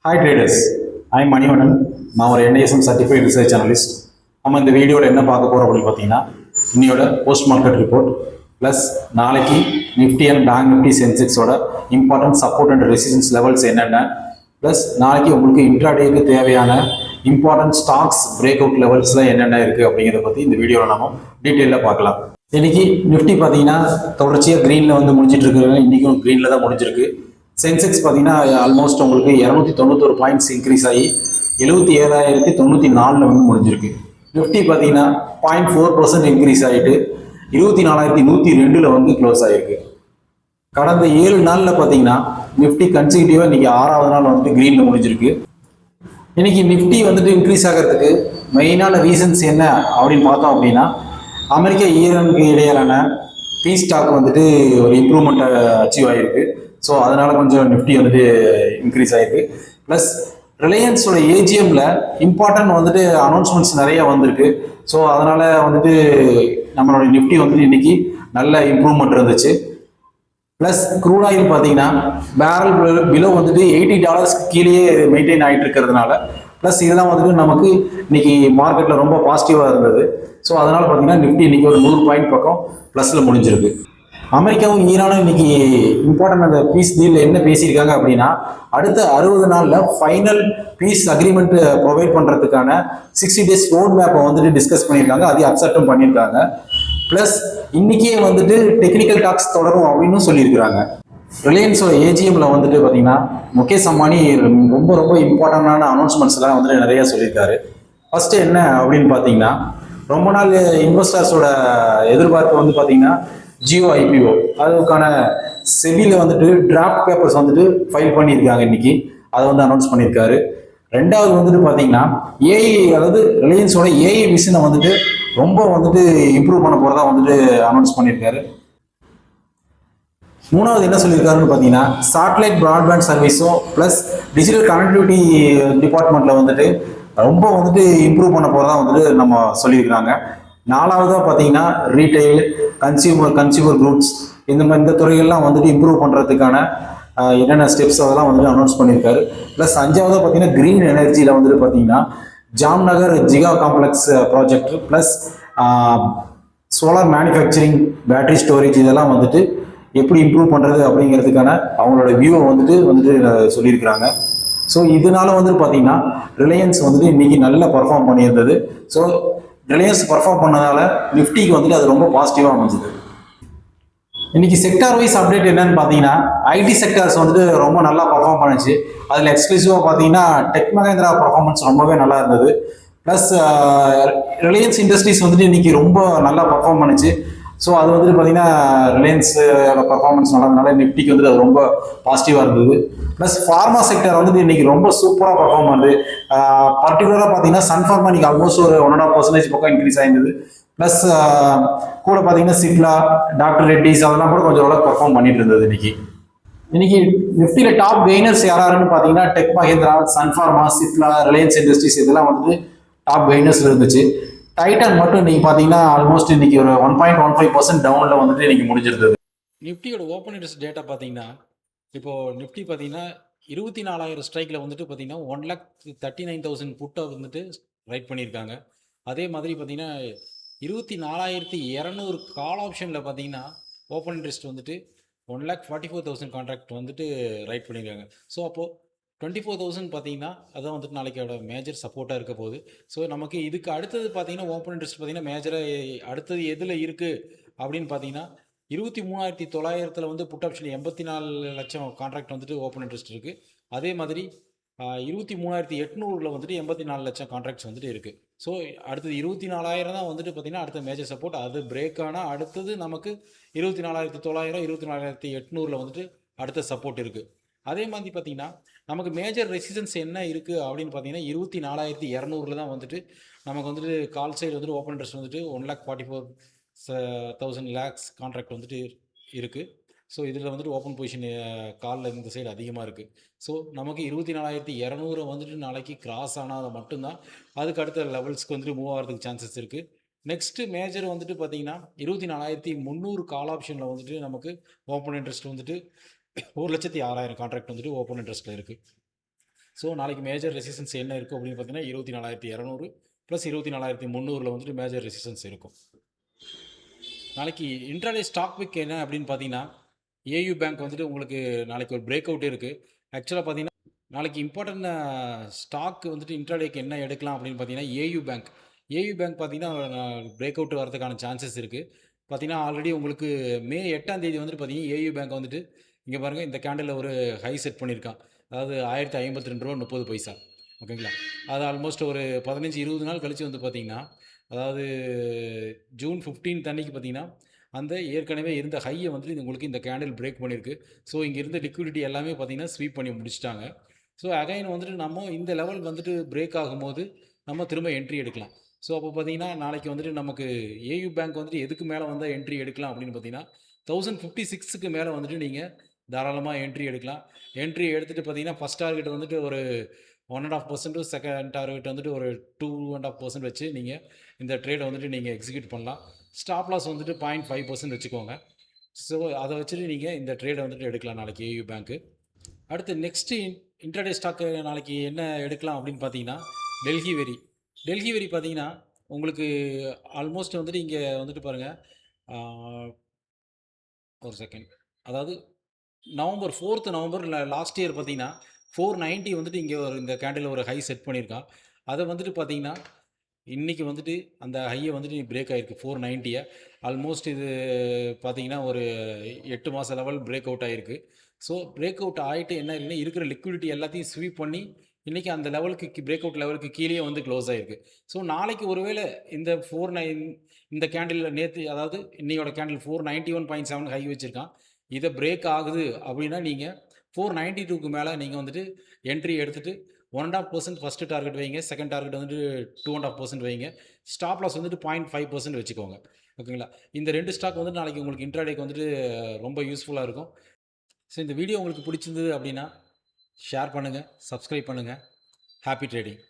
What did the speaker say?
Hi traders, I am Manivanan. நான் ஒரு NISM certified research analyst. நம்ம இந்த வீடியோவில் என்ன பார்க்க போகிறோம் அப்படின்னு பார்த்தீங்கன்னா இன்னையோட போஸ்ட் மார்க்கெட் ரிப்போர்ட் ப்ளஸ் நாளைக்கு நிஃப்டி அண்ட் பேங்க் நிஃப்டி சென்செக்ஸோட important support and resistance levels என்னென்ன ப்ளஸ் நாளைக்கு உங்களுக்கு இன்ட்ராடேக்கு தேவையான இம்பார்ட்டன்ட் ஸ்டாக்ஸ் பிரேக் அவுட் லெவல்ஸ்லாம் என்னென்ன இருக்குது அப்படிங்கிறத பற்றி இந்த வீடியோவில் நம்ம டீட்டெயிலில் பார்க்கலாம். இன்னைக்கு நிஃப்டி பார்த்தீங்கன்னா தொடர்ச்சியாக க்ரீனில் வந்து முடிஞ்சிட்டு இருக்கிறது, இன்றைக்கும் க்ரீனில் தான் முடிஞ்சிருக்கு. சென்செக்ஸ் பார்த்தீங்கன்னா ஆல்மோஸ்ட் உங்களுக்கு 291 பாயிண்ட்ஸ் இன்க்ரீஸ் ஆகி 77,094 வந்து முடிஞ்சிருக்கு. நிஃப்டி பார்த்தீங்கன்னா 0.4% இன்க்ரீஸ் ஆகிட்டு 24,102 வந்து க்ளோஸ் ஆகிருக்கு. கடந்த 7 நாளில் பார்த்தீங்கன்னா நிஃப்டி கன்சிக்யூட்டிவாக இன்னைக்கு 6வது நாள் வந்துட்டு க்ரீனில் முடிஞ்சிருக்கு. இன்னைக்கு நிஃப்டி வந்துட்டு இன்க்ரீஸ் ஆகிறதுக்கு மெயினான ரீசன்ஸ் என்ன அப்படின்னு பார்த்தோம் அப்படின்னா அமெரிக்கா ஈரானுக்கு இடையிலான பீஸ் ஸ்டாக் வந்துட்டு ஒரு இம்ப்ரூவ்மெண்ட் அச்சீவ் ஆகிருக்கு. ஸோ அதனால் கொஞ்சம் நிஃப்டி வந்துட்டு இன்க்ரீஸ் ஆகிருக்கு. ப்ளஸ் ரிலையன்ஸோட ஏஜிஎம்மில் இம்பார்ட்டன்ட் வந்துட்டு அனௌன்ஸ்மெண்ட்ஸ் நிறைய வந்திருக்கு. ஸோ அதனால் வந்துட்டு நம்மளோட நிஃப்டி வந்துட்டு இன்னைக்கு நல்ல இம்ப்ரூவ்மெண்ட் இருந்துச்சு. ப்ளஸ் க்ரூட் ஆயில் பார்த்தீங்கன்னா பேரல் பிலோ வந்துட்டு $80 கீழே மெயின்டைன் ஆகிட்டு இருக்கிறதுனால ப்ளஸ் இதெல்லாம் வந்துட்டு நமக்கு இன்னைக்கு மார்க்கெட்டில் ரொம்ப பாசிட்டிவாக இருந்தது. ஸோ அதனால் பார்த்தீங்கன்னா நிஃப்டி இன்னைக்கு ஒரு 100 பாயிண்ட் பக்கம் ப்ளஸில் முடிஞ்சிருக்கு. அமெரிக்காவும் ஈரானும் இன்னைக்கு இம்பார்ட்டன்ட் அந்த பீஸ் டீல் என்ன பேசியிருக்காங்க அப்படின்னா அடுத்த 60 நாளில் ஃபைனல் பீஸ் அக்ரிமெண்ட் ப்ரொவைட் பண்ணுறதுக்கான 60 days ரோட் மேப்பை வந்துட்டு டிஸ்கஸ் பண்ணியிருக்காங்க. அதையும் அக்செப்டும் பண்ணியிருக்காங்க. ப்ளஸ் இன்னைக்கே வந்துட்டு டெக்னிக்கல் டாக்ஸ் தொடரும் அப்படின்னு சொல்லியிருக்கிறாங்க. ரிலையன்ஸோட ஏஜிஎம்ல வந்துட்டு பார்த்தீங்கன்னா முகேஷ் அம்பானி ரொம்ப ரொம்ப இம்பார்ட்டண்டான அனௌன்ஸ்மெண்ட்ஸ்லாம் வந்துட்டு நிறைய சொல்லியிருக்காரு. ஃபர்ஸ்ட் என்ன அப்படின்னு பார்த்தீங்கன்னா ரொம்ப நாள் இன்வெஸ்டர்ஸோட எதிர்பார்ப்பு வந்து பார்த்தீங்கன்னா ஜியோ ஐபிஓ அதுக்கான செபியில் வந்துட்டு டிராஃப்ட் பேப்பர்ஸ் வந்துட்டு ஃபைல் பண்ணியிருக்காங்க. இன்னைக்கு அதை வந்து அனௌன்ஸ் பண்ணியிருக்காரு. ரெண்டாவது வந்துட்டு பார்த்தீங்கன்னா ஏஐ, அதாவது ரிலையன்ஸோட ஏஐ விஷனை வந்துட்டு ரொம்ப வந்துட்டு இம்ப்ரூவ் பண்ண போகிறதா வந்துட்டு அனௌன்ஸ் பண்ணியிருக்காரு. மூணாவது என்ன சொல்லியிருக்காருன்னு பார்த்தீங்கன்னா சேட்டலைட் ப்ராட்பேண்ட் சர்வீஸும் ப்ளஸ் டிஜிட்டல் கனெக்டிவிட்டி டிபார்ட்மெண்ட்டில் வந்துட்டு ரொம்ப வந்துட்டு இம்ப்ரூவ் பண்ண போகிறதா வந்துட்டு நம்ம சொல்லியிருக்கிறாங்க. நாலாவதாக பார்த்தீங்கன்னா ரீட்டைல், கன்சியூமர் குட்ஸ் இந்த துறைகள்லாம் வந்துட்டு இம்ப்ரூவ் பண்ணுறதுக்கான என்னென்ன ஸ்டெப்ஸ் அதெல்லாம் வந்துட்டு அனௌன்ஸ் பண்ணியிருக்காரு. ப்ளஸ் அஞ்சாவதாக பார்த்தீங்கன்னா க்ரீன் எனர்ஜியில் வந்துட்டு பார்த்தீங்கன்னா Jamnagar giga complex project plus solar manufacturing, battery storage இதெல்லாம் வந்துட்டு எப்படி இம்ப்ரூவ் பண்ணுறது அப்படிங்கிறதுக்கான அவங்களோட வியூவை வந்துட்டு சொல்லியிருக்கிறாங்க. ஸோ இதனால வந்துட்டு பார்த்தீங்கன்னா ரிலையன்ஸ் வந்துட்டு இன்னைக்கு நல்லா பர்ஃபார்ம் பண்ணியிருந்தது. ஸோ ரிலையன்ஸ் பர்ஃபார்ம் பண்ணதால நிஃப்டிக்கு வந்துட்டு அது ரொம்ப பாசிட்டிவாக அமைஞ்சுது. இன்னைக்கு செக்டார் வைஸ் அப்டேட் என்னன்னு பார்த்தீங்கன்னா ஐடி செக்டார்ஸ் வந்துட்டு ரொம்ப நல்லா பர்ஃபார்ம் பண்ணுச்சு. அதில் எக்ஸ்க்ளூசிவாக பார்த்தீங்கன்னா டெக் மகேந்திரா பர்ஃபார்மன்ஸ் ரொம்பவே நல்லா இருந்தது. ப்ளஸ் ரிலையன்ஸ் இண்டஸ்ட்ரீஸ் வந்துட்டு இன்னைக்கு ரொம்ப நல்லா பர்ஃபார்ம் பண்ணுச்சு. ஸோ அது வந்துட்டு பார்த்தீங்கன்னா ரிலையன்ஸோட பர்ஃபார்மன்ஸ் நல்லதுனால நிஃப்டிக்கு வந்துட்டு அது ரொம்ப பாசிட்டிவாக இருந்தது. ப்ளஸ் ஃபார்மா செக்டர் வந்துட்டு இன்னைக்கு ரொம்ப சூப்பராக பர்ஃபார்ம் பண்ணுது. பர்டிகுலராக பார்த்தீங்கன்னா சன்ஃபார்மா இன்னைக்கு ஆல்மோஸ்ட் ஒரு 1.5% பக்கம் இன்க்ரீஸ் ஆயிருந்தது. ப்ளஸ் கூட பார்த்தீங்கன்னா சிப்லா, டாக்டர் ரெட்டிஸ் அதெல்லாம் கூட கொஞ்சம் ஓரளவுக்கு பர்ஃபார்ம் பண்ணிட்டு இருந்தது. இன்னைக்கு நிஃப்டியில் டாப் கெய்னர்ஸ் யாராருன்னு பார்த்தீங்கன்னா tech Mahindra, Sun Pharma, Cipla, Reliance industries இதெல்லாம் வந்துட்டு டாப் கெய்னர்ஸ்ல இருந்துச்சு. டைட்டன் மட்டும் இன்னைக்கு பார்த்தீங்கன்னா ஆல்மோஸ்ட் இன்னைக்கு ஒரு 1.15% டவுனில் வந்துட்டு இன்னைக்கு முடிஞ்சிருந்தது. நிஃப்டியோட ஓப்பன் இன்ட்ரெஸ்ட் டேட்டா பார்த்தீங்கன்னா இப்போது நிஃப்டி பார்த்தீங்கன்னா 24,000 ஸ்ட்ரைக்கில் வந்துட்டு பார்த்தீங்கன்னா 1,39,000 புட்டை வந்துட்டு ரைட் பண்ணியிருக்காங்க. அதே மாதிரி பார்த்தீங்கன்னா 24,200 கால் ஆப்ஷனில் பார்த்தீங்கன்னா ஓப்பன் இன்ட்ரெஸ்ட் வந்துட்டு 1,44,000 கான்ட்ராக்ட் வந்துட்டு ரைட் பண்ணியிருக்காங்க. ஸோ அப்போது 24,000 பார்த்தீங்கன்னா அதான் வந்துட்டு நாளைக்கோட மேஜர் சப்போர்ட்டாக இருக்க போகுது. ஸோ நமக்கு இதுக்கு அடுத்தது பார்த்தீங்கன்னா ஓப்பன் இன்ட்ரெஸ்ட் பார்த்தீங்கன்னா மேஜராக அடுத்தது எதில் இருக்குது அப்படின்னு பார்த்தீங்கன்னா 23,900 வந்து புட் ஆப்ஷன் 84 லட்சம் கான்ட்ராக்ட் வந்துட்டு ஓப்பன் இன்ட்ரெஸ்ட் இருக்குது. அதே மாதிரி 23,800 வந்துட்டு 84 லட்சம் கான்ட்ராக்ட்ஸ் வந்துட்டு இருக்குது. ஸோ அடுத்தது 24,000 தான் வந்துட்டு பார்த்தீங்கன்னா அடுத்த மேஜர் சப்போர்ட். அது பிரேக் ஆனால் அடுத்தது நமக்கு 24,900, 24,800 வந்துட்டு அடுத்த சப்போர்ட் இருக்குது. அதே மாதிரி பார்த்தீங்கன்னா நமக்கு மேஜர் ரெசிஸ்டன்ஸ் என்ன இருக்குது அப்படின்னு பார்த்தீங்கன்னா 24,200 தான் வந்துட்டு நமக்கு வந்துட்டு கால் சைடு வந்துட்டு ஓப்பன் இன்ட்ரெஸ்ட் வந்துட்டு 1,44,000 லேக்ஸ் கான்ட்ராக்ட் வந்துட்டு இருக்குது. ஸோ இதில் வந்துட்டு ஓப்பன் பொசிஷன் காலில் இந்த சைடு அதிகமாக இருக்குது. ஸோ நமக்கு 24,200 வந்துட்டு நாளைக்கு கிராஸ் ஆனால் மட்டும்தான் அதுக்கு அடுத்த லெவல்ஸ்க்கு வந்துட்டு மூவ் ஆகிறதுக்கு சான்சஸ் இருக்குது. நெக்ஸ்ட்டு மேஜர் வந்துட்டு பார்த்தீங்கன்னா 24,300 கால் ஆப்ஷனில் வந்துட்டு நமக்கு ஓப்பன் இன்ட்ரெஸ்ட் வந்துட்டு 1,06,000 கான்ட்ராக்ட் வந்துட்டு ஓப்பன் இன்ட்ரெஸ்ட்டில் இருக்குது. ஸோ நாளைக்கு மேஜர் ரெசிஸ்டன்ஸ் என்ன இருக்கும் அப்படின்னு பார்த்தீங்கன்னா 24,200 ப்ளஸ் 24,300 வந்துட்டு மேஜர் ரெசிஸ்டன்ஸ் இருக்கும். நாளைக்கு இன்ட்ராடே ஸ்டாக் பிக் என்ன அப்படின்னு பார்த்தீங்கன்னா ஏயு பேங்க் வந்துட்டு உங்களுக்கு நாளைக்கு ஒரு பிரேக் அவுட் இருக்குது. ஆக்சுவலாக பார்த்தீங்கன்னா நாளைக்கு இம்பார்ட்டன்ட் ஸ்டாக் வந்துட்டு இன்ட்ராடேக்கு என்ன எடுக்கலாம் அப்படின்னு பார்த்தீங்கன்னா ஏயு பேங்க் பார்த்தீங்கன்னா பிரேக் அவுட் வரதுக்கான சான்சஸ் இருக்குது. பார்த்தீங்கன்னா ஆல்ரெடி உங்களுக்கு மே 8ஆம் தேதி வந்துட்டு பார்த்தீங்கன்னா ஏயு பேங்க் வந்துட்டு இங்கே பாருங்கள் இந்த கேண்டில் ஒரு ஹை செட் பண்ணியிருக்கான். அதாவது 1052.30 ஓகேங்களா. அது ஆல்மோஸ்ட் ஒரு 15-20 நாள் கழித்து வந்து பார்த்தீங்கன்னா அதாவது ஜூன் 15 அன்னைக்கு பார்த்தீங்கன்னா அந்த ஏற்கனவே இருந்த ஹையை வந்துட்டு இது உங்களுக்கு இந்த கேண்டில் பிரேக் பண்ணியிருக்கு. ஸோ இங்கே இருந்த லிக்விடிட்டி எல்லாமே பார்த்தீங்கன்னா ஸ்வீப் பண்ணி முடிச்சிட்டாங்க. ஸோ அகைன் வந்துட்டு நம்ம இந்த லெவல் வந்துட்டு பிரேக் ஆகும்போது நம்ம திரும்ப என்ட்ரி எடுக்கலாம். ஸோ அப்போ பார்த்தீங்கன்னா நாளைக்கு வந்துட்டு நமக்கு ஏயு பேங்க் வந்துட்டு எதுக்கு மேலே வந்தால் என்ட்ரி எடுக்கலாம் அப்படின்னு பார்த்தீங்கன்னா 1056க்கு மேலே வந்துட்டு நீங்கள் தாராளமாக என்ட்ரி எடுக்கலாம். என்ட்ரி எடுத்துகிட்டு பார்த்தீங்கன்னா ஃபஸ்ட் டார்கெட் வந்துட்டு ஒரு 1.5%, செகண்ட் டார்கெட் வந்துட்டு ஒரு 2.5% வச்சு நீங்கள் இந்த ட்ரேடை வந்துட்டு நீங்கள் எக்ஸிக்யூட் பண்ணலாம். ஸ்டாப் லாஸ் வந்துட்டு 0.5% வச்சுக்கோங்க. ஸோ அதை வச்சுட்டு நீங்கள் இந்த ட்ரேடை வந்துட்டு எடுக்கலாம் நாளைக்கு ஏயு பேங்க்கு. அடுத்து நெக்ஸ்ட்டு இன்ட்ராடே ஸ்டாக்கு நாளைக்கு என்ன எடுக்கலாம் அப்படின்னு பார்த்தீங்கன்னா டெல்லி வெரி பார்த்தீங்கன்னா உங்களுக்கு ஆல்மோஸ்ட் வந்துட்டு இங்கே வந்துட்டு பாருங்கள் ஒரு செகண்ட், அதாவது November 4th November last year பார்த்தீங்கன்னா 490 வந்துட்டு இங்கே ஒரு இந்த கேண்டில் ஒரு ஹை செட் பண்ணியிருக்கான். அதை வந்துட்டு பார்த்தீங்கன்னா இன்றைக்கி வந்துட்டு அந்த ஹையை வந்துட்டு பிரேக் ஆகிருக்கு 490. ஆல்மோஸ்ட் இது பார்த்தீங்கன்னா ஒரு 8 மாத லெவல் பிரேக் அவுட் ஆகிருக்கு. ஸோ பிரேக் அவுட் ஆகிட்டு என்ன இருக்குன்னா இருக்கிற லிக்விடிட்டி எல்லாத்தையும் ஸ்வீப் பண்ணி இன்றைக்கி அந்த லெவலுக்கு பிரேக் அவுட் லெவலுக்கு கீழே வந்து க்ளோஸ் ஆகிருக்கு. ஸோ நாளைக்கு ஒருவேளை இந்த 49 இந்த கேண்டில் நேற்று அதாவது இன்னையோட கேண்டில் 491.7 ஹை வச்சுருக்கான். இதை பிரேக் ஆகுது அப்படின்னா நீங்கள் 492க்கு மேலே நீங்கள் வந்துட்டு என்ட்ரி எடுத்துகிட்டு 1.5% ஃபஸ்ட்டு டார்கெட் வைங்க, செகண்ட் டார்கெட் வந்துட்டு 2.5% வைங்க, ஸ்டாப் லாஸ் வந்துட்டு 0.5% வச்சுக்கோங்க. ஓகேங்களா. இந்த 2 ஸ்டாக் வந்துட்டு நாளைக்கு உங்களுக்கு இன்ட்ராடேக்கு வந்துட்டு ரொம்ப யூஸ்ஃபுல்லாக இருக்கும். ஸோ இந்த வீடியோ உங்களுக்கு பிடிச்சிருந்தது அப்படின்னா ஷேர் பண்ணுங்கள், சப்ஸ்கிரைப் பண்ணுங்கள். Happy trading.